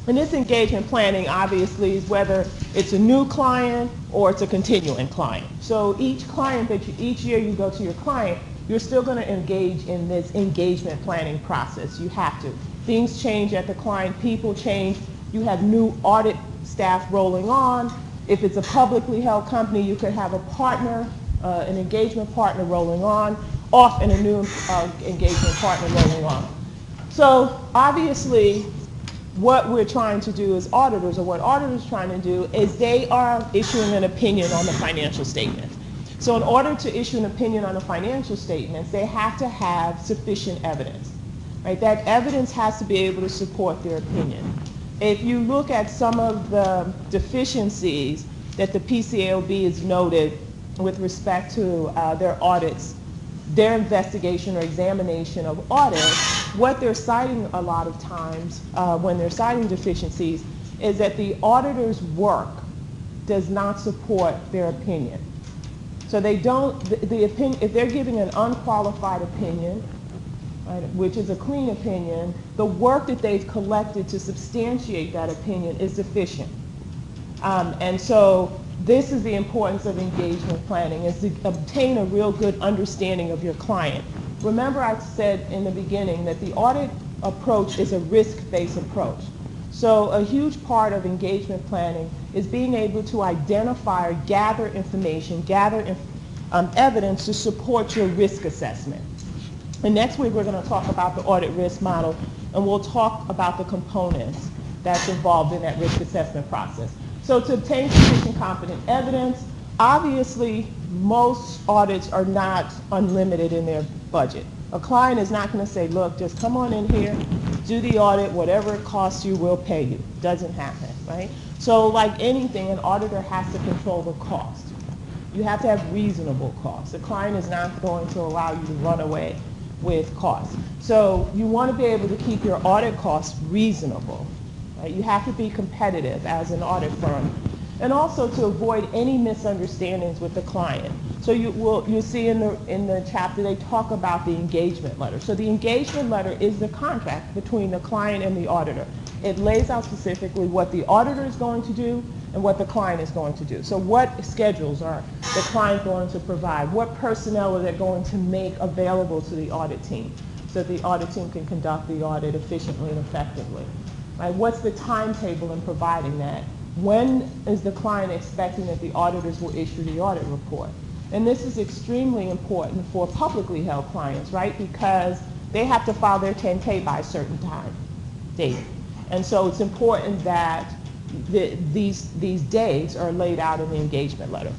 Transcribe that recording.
And this engagement planning obviously is whether it's a new client or it's a continuing client. So each client each year you go to your client, you're still going to engage in this engagement planning process. You have to. Things change at the client, people change. You have new audit staff rolling on. If it's a publicly held company, you could have a partner, an engagement partner rolling on, and a new engagement partner rolling on. So obviously, what we're trying to do as auditors, or what auditors are trying to do, is they are issuing an opinion on the financial statement. So in order to issue an opinion on the financial statements, they have to have sufficient evidence. Right? That evidence has to be able to support their opinion. If you look at some of the deficiencies that the PCAOB has noted with respect to their audits, their investigation or examination of audits, what they're citing a lot of times when they're citing deficiencies is that the auditor's work does not support their opinion. So they don't, the opinion, if they're giving an unqualified opinion, right, which is a clean opinion, the work that they've collected to substantiate that opinion is deficient. And so this is the importance of engagement planning, is to obtain a real good understanding of your client. Remember I said in the beginning that the audit approach is a risk-based approach. So a huge part of engagement planning is being able to identify or gather information, evidence to support your risk assessment. And next week we're going to talk about the audit risk model, and we'll talk about the components that's involved in that risk assessment process. So to obtain sufficient competent evidence, obviously most audits are not unlimited in their budget. A client is not going to say, look, just come on in here, do the audit, whatever it costs you, we'll pay you. Doesn't happen, right? So like anything, an auditor has to control the cost. You have to have reasonable costs. The client is not going to allow you to run away with costs. So you want to be able to keep your audit costs reasonable. Right? You have to be competitive as an audit firm, and also to avoid any misunderstandings with the client. So you'll see in the chapter they talk about the engagement letter. So the engagement letter is the contract between the client and the auditor. It lays out specifically what the auditor is going to do and what the client is going to do. So what schedules are the client going to provide? What personnel are they going to make available to the audit team so that the audit team can conduct the audit efficiently and effectively? Right? What's the timetable in providing that? When is the client expecting that the auditors will issue the audit report? And this is extremely important for publicly held clients, right? Because they have to file their 10K by a certain date. And so it's important that these days are laid out in the engagement letter.